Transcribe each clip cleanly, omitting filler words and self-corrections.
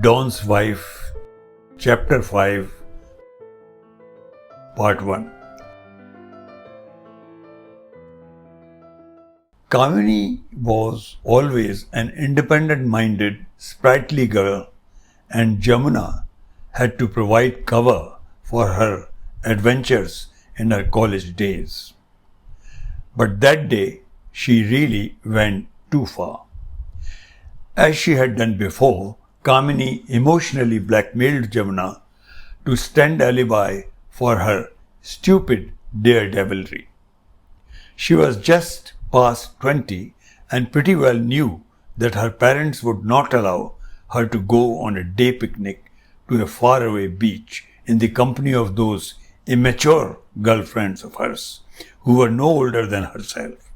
Don's Wife, Chapter 5, Part 1. Kamini was always an independent-minded, sprightly girl, and Jamuna had to provide cover for her adventures in her college days. But that day, she really went too far. As she had done before, Kamini emotionally blackmailed Jamuna to stand alibi for her stupid daredevilry. She was just past 20 and pretty well knew that her parents would not allow her to go on a day picnic to a faraway beach in the company of those immature girlfriends of hers who were no older than herself.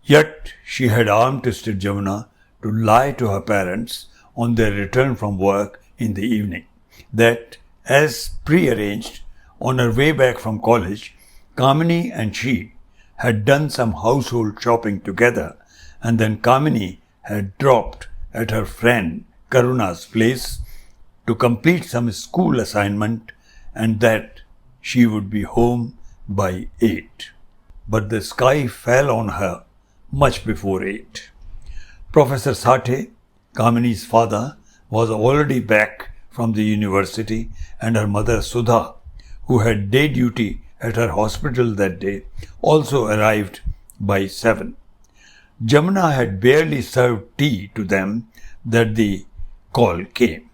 Yet she had arm-twisted Jamuna to lie to her parents on their return from work in the evening that, as prearranged, on her way back from college, Kamini and she had done some household shopping together, and then Kamini had dropped at her friend Karuna's place to complete some school assignment, and that she would be home by 8. But the sky fell on her much before 8. Professor Sathe, Kamini's father, was already back from the university, and her mother Sudha, who had day duty at her hospital that day, also arrived by 7. Jamuna had barely served tea to them that the call came.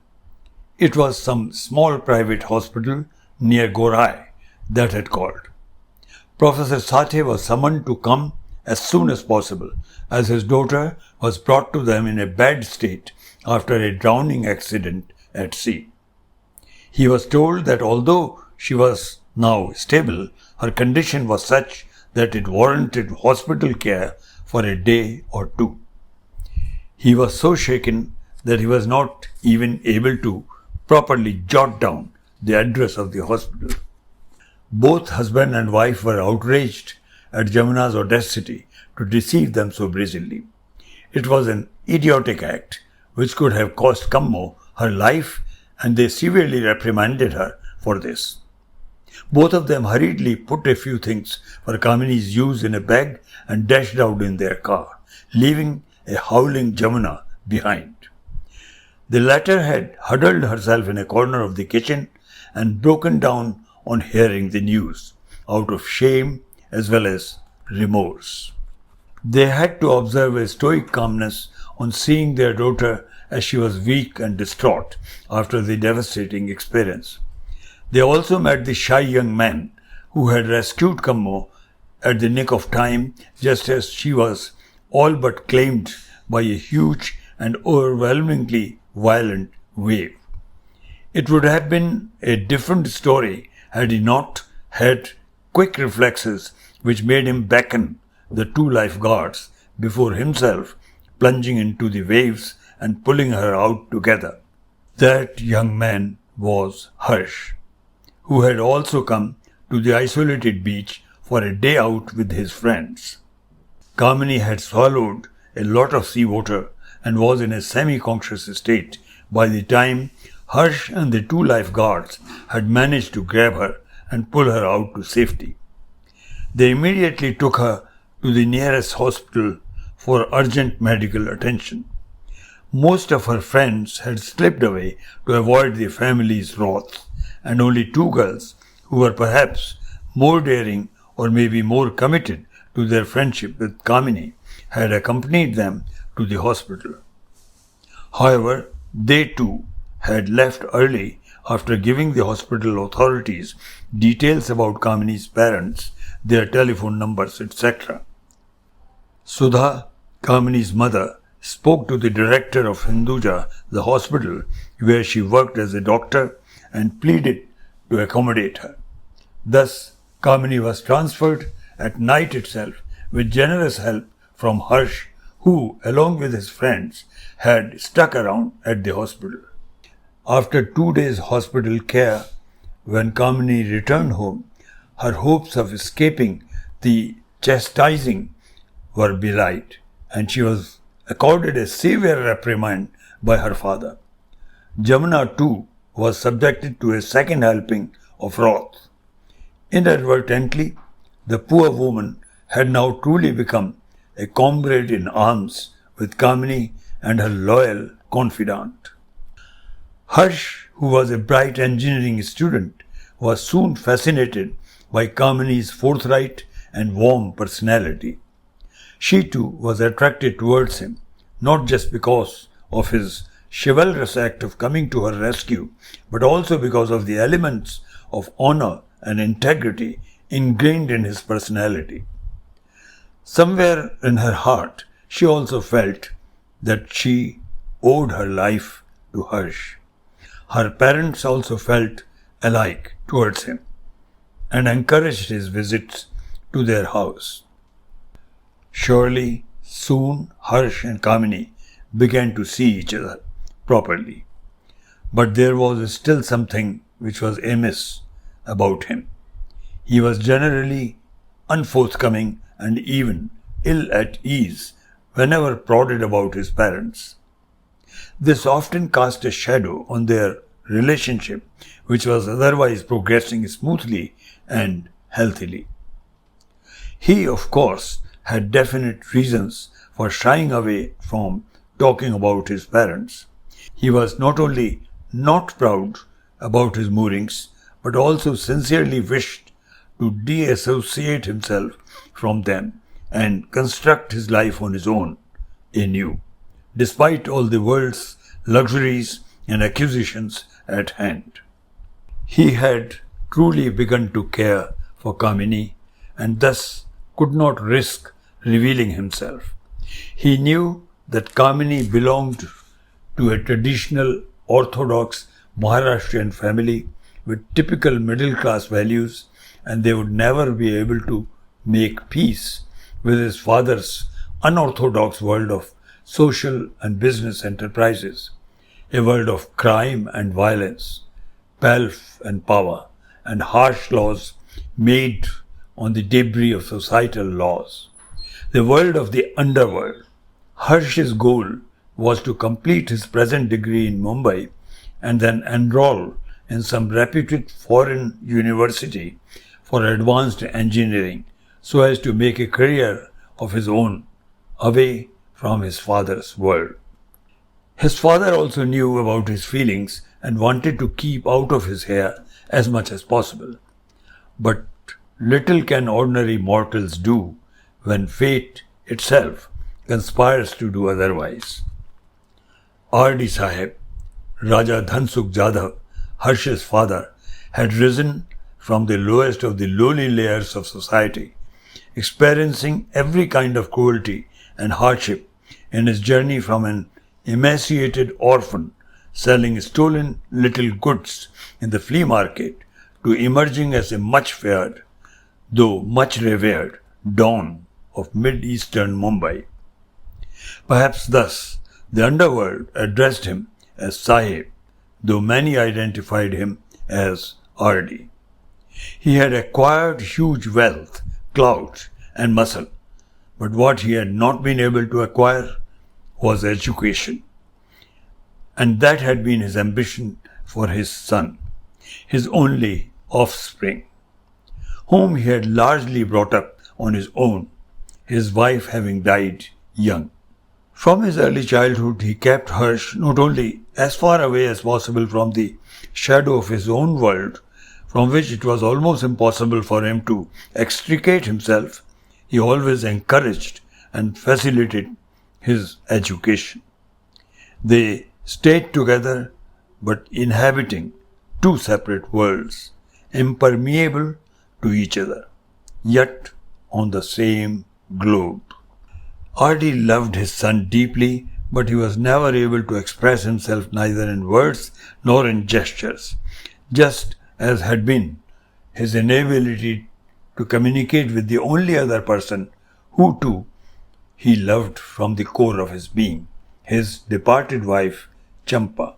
It was some small private hospital near Gorai that had called. Professor Sathe was summoned to come as soon as possible, as his daughter was brought to them in a bad state after a drowning accident at sea. He was told that although she was now stable, her condition was such that it warranted hospital care for a day or two. He was so shaken that he was not even able to properly jot down the address of the hospital. Both husband and wife were outraged at Jamuna's audacity to deceive them so brazenly. It was an idiotic act which could have cost Kammo her life, and they severely reprimanded her for this. Both of them hurriedly put a few things for Kamini's use in a bag and dashed out in their car, leaving a howling Jamuna behind. The latter had huddled herself in a corner of the kitchen and broken down on hearing the news, out of shame as well as remorse. They had to observe a stoic calmness on seeing their daughter as she was weak and distraught after the devastating experience. They also met the shy young man who had rescued Kammo at the nick of time, just as she was all but claimed by a huge and overwhelmingly violent wave. It would have been a different story had he not had quick reflexes which made him beckon the 2 lifeguards before himself plunging into the waves and pulling her out together. That young man was Harsh, who had also come to the isolated beach for a day out with his friends. Kamini had swallowed a lot of seawater and was in a semi-conscious state by the time Harsh and the 2 lifeguards had managed to grab her and pull her out to safety. They immediately took her to the nearest hospital for urgent medical attention. Most of her friends had slipped away to avoid the family's wrath, and only 2 girls, who were perhaps more daring or maybe more committed to their friendship with Kamini, had accompanied them to the hospital. However, they too had left early after giving the hospital authorities details about Kamini's parents, their telephone numbers, etc. Sudha, Kamini's mother, spoke to the director of Hinduja, the hospital where she worked as a doctor, and pleaded to accommodate her. Thus, Kamini was transferred at night itself with generous help from Harsh, who, along with his friends, had stuck around at the hospital. After 2 days' hospital care, when Kamini returned home, her hopes of escaping the chastising were belied, and she was accorded a severe reprimand by her father. Jamuna too was subjected to a second helping of wrath. Inadvertently, the poor woman had now truly become a comrade in arms with Kamini and her loyal confidant. Harsh, who was a bright engineering student, was soon fascinated by Kamini's forthright and warm personality. She too was attracted towards him, not just because of his chivalrous act of coming to her rescue, but also because of the elements of honor and integrity ingrained in his personality. Somewhere in her heart, she also felt that she owed her life to Harsh. Her parents also felt alike towards him and encouraged his visits to their house. Surely, soon Harsh and Kamini began to see each other properly. But there was still something which was amiss about him. He was generally unforthcoming and even ill at ease whenever prodded about his parents. This often cast a shadow on their relationship, which was otherwise progressing smoothly and healthily. He, of course, had definite reasons for shying away from talking about his parents. He was not only not proud about his moorings, but also sincerely wished to deassociate himself from them and construct his life on his own, anew, despite all the world's luxuries and acquisitions at hand. He had truly begun to care for Kamini and thus could not risk revealing himself. He knew that Kamini belonged to a traditional orthodox Maharashtrian family with typical middle class values, and they would never be able to make peace with his father's unorthodox world of social and business enterprises, a world of crime and violence, pelf and power, and harsh laws made on the debris of societal laws. The world of the underworld. Harsh's goal was to complete his present degree in Mumbai and then enroll in some reputed foreign university for advanced engineering so as to make a career of his own away from his father's world. His father also knew about his feelings and wanted to keep out of his hair as much as possible. But little can ordinary mortals do when fate itself conspires to do otherwise. R.D. Sahib, Raja Dhansukh Jadhav, Harsh's father, had risen from the lowest of the lowly layers of society, experiencing every kind of cruelty and hardship in his journey from an emaciated orphan selling stolen little goods in the flea market to emerging as a much feared, though much revered, Don of mid-eastern Mumbai. Perhaps thus the underworld addressed him as Sahib, though many identified him as R.D. He had acquired huge wealth, clout, and muscle, but what he had not been able to acquire was education. And that had been his ambition for his son, his only offspring, whom he had largely brought up on his own, his wife having died young. From his early childhood, he kept Harsh not only as far away as possible from the shadow of his own world, from which it was almost impossible for him to extricate himself, he always encouraged and facilitated his education. They stayed together, but inhabiting two separate worlds, impermeable to each other, yet on the same globe. R.D. loved his son deeply, but he was never able to express himself neither in words nor in gestures, just as had been his inability to communicate with the only other person who too he loved from the core of his being, his departed wife Champa.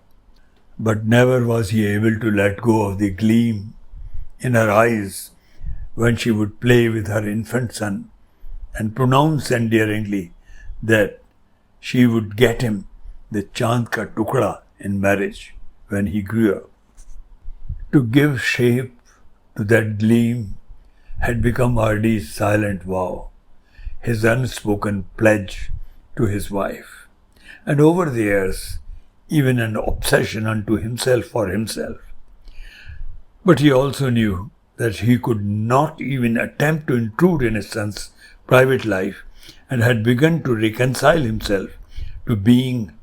But never was he able to let go of the gleam in her eyes when she would play with her infant son and pronounce endearingly that she would get him the Chand ka tukda in marriage. when he grew up. To give shape to that gleam had become R.D.'s silent vow, his unspoken pledge to his wife, and over the years, even an obsession unto himself for himself. But he also knew that he could not even attempt to intrude in his son's private life and had begun to reconcile himself to being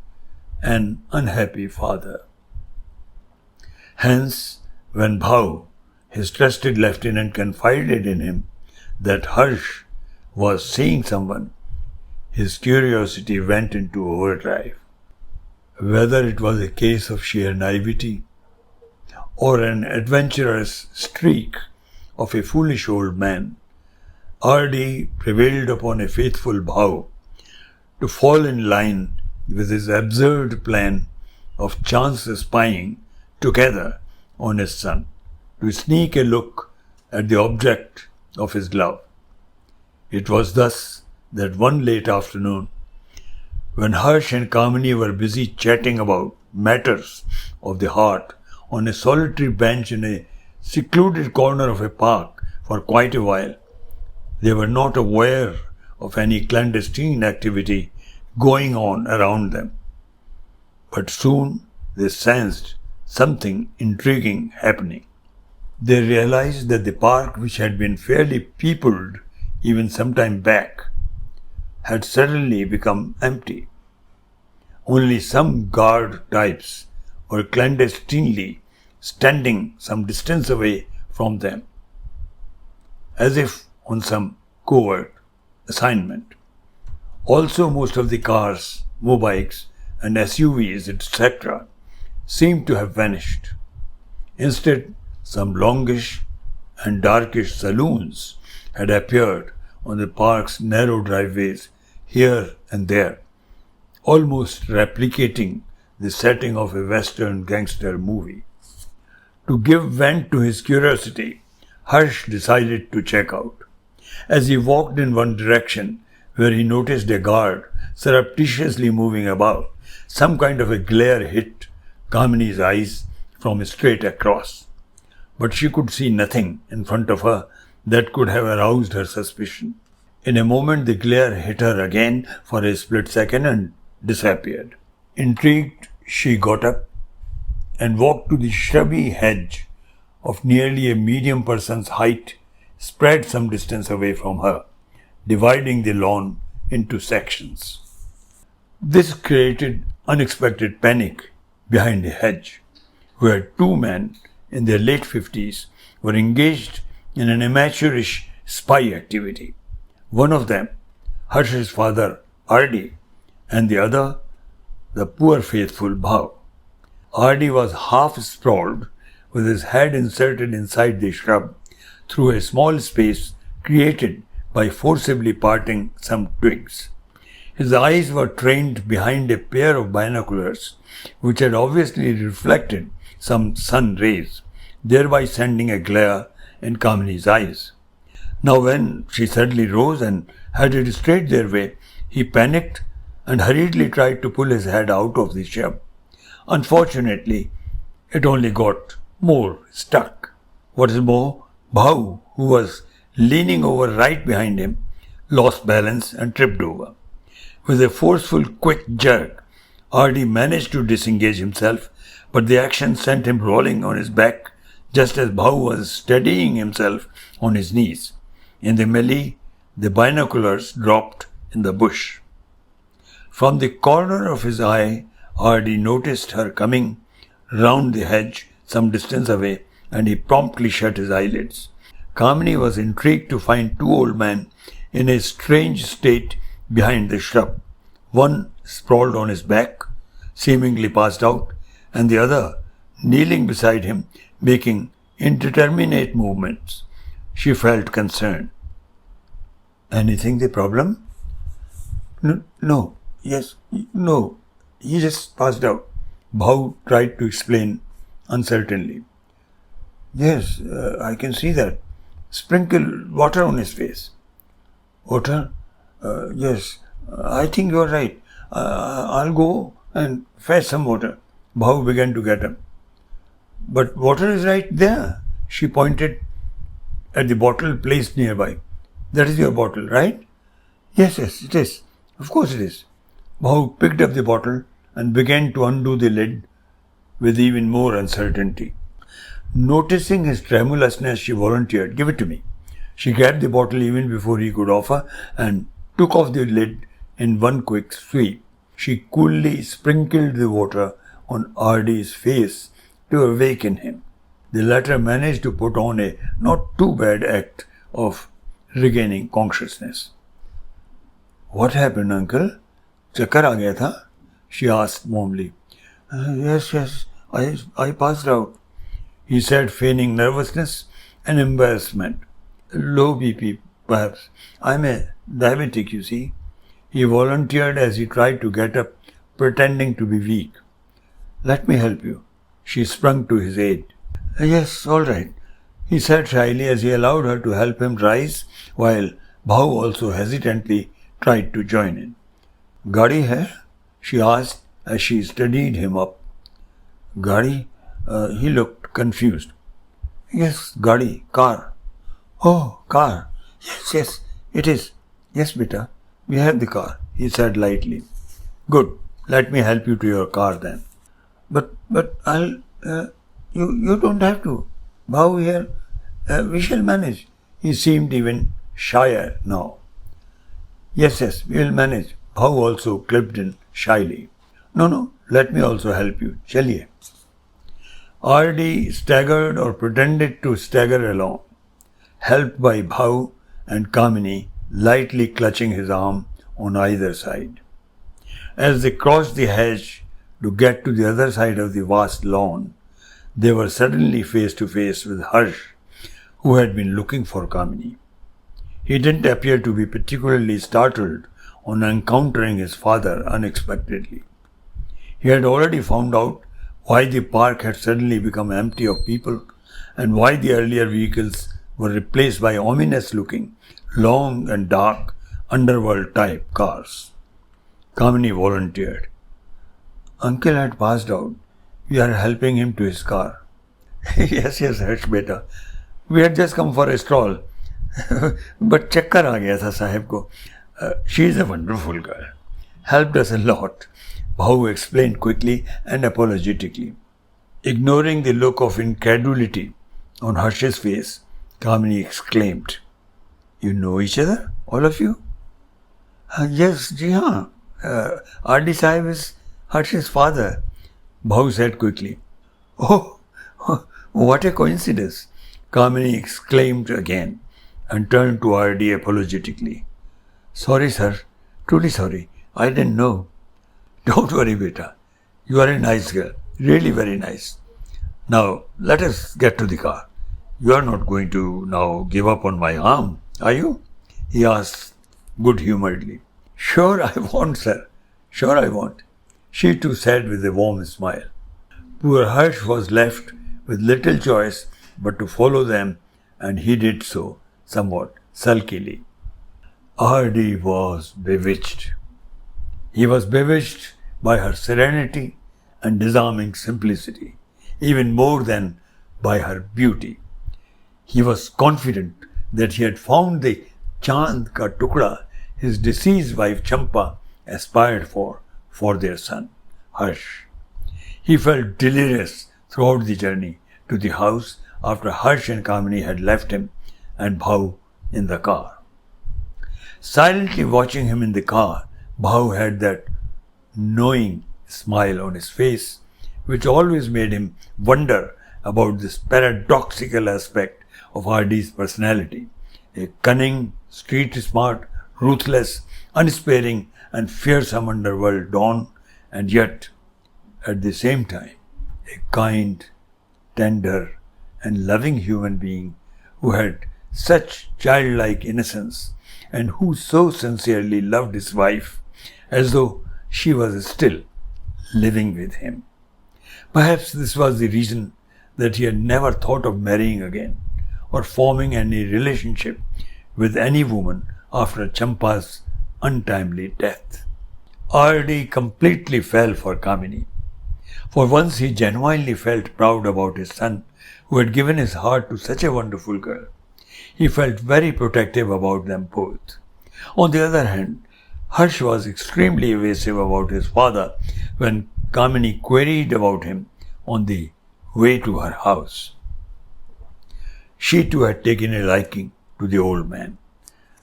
an unhappy father. Hence, when Bhau, his trusted lieutenant, confided in him that Harsh was seeing someone, his curiosity went into overdrive. Whether it was a case of sheer naivety or an adventurous streak of a foolish old man, R.D. prevailed upon a faithful Bhau to fall in line with his absurd plan of chance spying together on his son, to sneak a look at the object of his love. It was thus that one late afternoon, when Harsh and Kamini were busy chatting about matters of the heart on a solitary bench in a secluded corner of a park for quite a while, they were not aware of any clandestine activity going on around them. But soon they sensed something intriguing happening. They realized that the park, which had been fairly peopled even some time back, had suddenly become empty. Only some guard types were clandestinely standing some distance away from them, as if on some covert assignment. Also, most of the cars, motorbikes, and SUVs, etc., seemed to have vanished. Instead, some longish and darkish saloons had appeared on the park's narrow driveways here and there, almost replicating the setting of a Western gangster movie. To give vent to his curiosity, Harsh decided to check out. As he walked in one direction, where he noticed a guard surreptitiously moving about, some kind of a glare hit Kamini's eyes from straight across. But she could see nothing in front of her that could have aroused her suspicion. In a moment the glare hit her again for a split second and disappeared. Intrigued, she got up and walked to the shrubby hedge of nearly a medium person's height spread some distance away from her, dividing the lawn into sections. This created unexpected panic behind the hedge, where two men in their late 50s were engaged in an amateurish spy activity. One of them, Harsh's father, R.D., and the other, the poor faithful Bhau. R.D. was half sprawled, with his head inserted inside the shrub through a small space created by forcibly parting some twigs. His eyes were trained behind a pair of binoculars, which had obviously reflected some sun rays, thereby sending a glare in Kamini's eyes. Now when she suddenly rose and headed straight their way, he panicked and hurriedly tried to pull his head out of the shrub. Unfortunately, it only got more stuck. What is more, Bhau, who was leaning over right behind him, lost balance and tripped over. With a forceful, quick jerk, R.D. managed to disengage himself, but the action sent him rolling on his back just as Bhau was steadying himself on his knees. In the melee, the binoculars dropped in the bush. From the corner of his eye, R.D. noticed her coming round the hedge some distance away, and he promptly shut his eyelids. Kamini was intrigued to find two old men in a strange state behind the shrub, one sprawled on his back, seemingly passed out, and the other kneeling beside him, making indeterminate movements. She felt concerned. Anything the problem? No. Yes. No. He just passed out. Bhau tried to explain uncertainly. Yes, I can see that. Sprinkle water on his face. Water? Yes, I think you're right. I'll go and fetch some water. Bhau began to get up. But water is right there. She pointed at the bottle placed nearby. That is your bottle, right? Yes, yes, it is. Of course it is. Bhau picked up the bottle and began to undo the lid with even more uncertainty. Noticing his tremulousness, she volunteered, "Give it to me." She grabbed the bottle even before he could offer and took off the lid in one quick sweep. She coolly sprinkled the water on R.D.'s face to awaken him. The latter managed to put on a not too bad act of regaining consciousness. "What happened, uncle? Chakkar aa gaya tha?" she asked warmly. Yes, I passed out," he said, feigning nervousness and embarrassment. "Low BP, perhaps. I'm a diabetic, you see." He volunteered as he tried to get up, pretending to be weak. "Let me help you." She sprung to his aid. "Yes, all right," he said shyly as he allowed her to help him rise, while Bhau also hesitantly tried to join in. "Gadi hai?" she asked as she steadied him up. "Gadi?" He looked confused. "Yes, Gadi, car." "Oh, car. Yes, it is. Yes, beta, we have the car," he said lightly. "Good. Let me help you to your car then." But I'll... You don't have to. Bhau here. We shall manage." He seemed even shyer now. Yes, we will manage." Bhau also clipped in shyly. No, let me also help you. Chaliye." R.D. staggered or pretended to stagger along, helped by Bhau and Kamini lightly clutching his arm on either side. As they crossed the hedge to get to the other side of the vast lawn, they were suddenly face to face with Harsh, who had been looking for Kamini. He didn't appear to be particularly startled on encountering his father unexpectedly. He had already found out why the park had suddenly become empty of people and why the earlier vehicles were replaced by ominous-looking, long and dark, underworld-type cars. Kamini volunteered. "Uncle had passed out. We are helping him to his car." Yes, Harsh beta. We had just come for a stroll. But chakkar aa gaya tha sahib ko. She is a wonderful girl. Helped us a lot. Bhau explained quickly and apologetically. Ignoring the look of incredulity on Harsh's face, Kamini exclaimed, "You know each other, all of you?" "Yes, ji haan. R.D. Sahib is Harsh's father," Bhau said quickly. Oh, what a coincidence!" Kamini exclaimed again and turned to R.D. apologetically. "Sorry, sir. Truly sorry. I didn't know." "Don't worry, beta. You are a nice girl. Really very nice. Now, let us get to the car. You are not going to now give up on my arm, are you?" he asked good-humouredly. "Sure I won't, sir. Sure I won't," she too said with a warm smile. Poor Harsh was left with little choice but to follow them, and he did so somewhat sulkily. R.D. was bewitched. He was bewitched by her serenity and disarming simplicity, even more than by her beauty. He was confident that he had found the Chand ka tukda his deceased wife Champa aspired for their son, Harsh. He felt delirious throughout the journey to the house after Harsh and Kamini had left him and Bhau in the car. Silently watching him in the car, Bhau had that knowing smile on his face, which always made him wonder about this paradoxical aspect of R.D.'s personality, a cunning, street-smart, ruthless, unsparing and fearsome underworld don, and yet, at the same time, a kind, tender and loving human being who had such childlike innocence and who so sincerely loved his wife as though she was still living with him. Perhaps this was the reason that he had never thought of marrying again or forming any relationship with any woman after Champa's untimely death. R.D. completely fell for Kamini. For once he genuinely felt proud about his son, who had given his heart to such a wonderful girl. He felt very protective about them both. On the other hand, Harsh was extremely evasive about his father when Kamini queried about him on the way to her house. She too had taken a liking to the old man,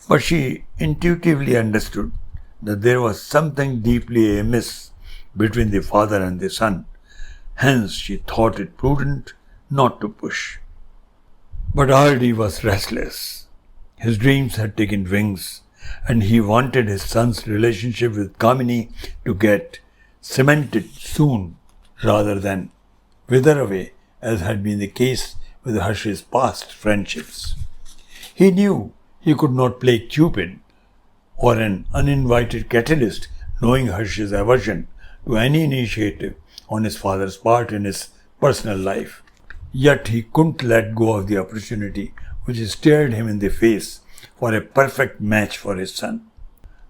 but she intuitively understood that there was something deeply amiss between the father and the son. Hence, she thought it prudent not to push. But R.D. was restless. His dreams had taken wings, and he wanted his son's relationship with Kamini to get cemented soon rather than wither away, as had been the case with Harsh's past friendships. He knew he could not play Cupid or an uninvited catalyst, knowing Harsh's aversion to any initiative on his father's part in his personal life. Yet he couldn't let go of the opportunity which stared him in the face for a perfect match for his son.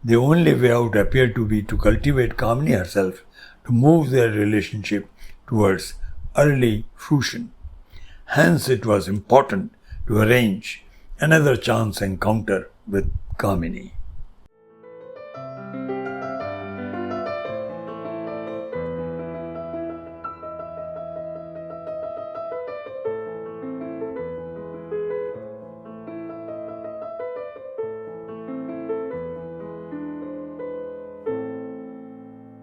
The only way out appeared to be to cultivate Kamini herself, to move their relationship towards early fruition. Hence it was important to arrange another chance encounter with Kamini.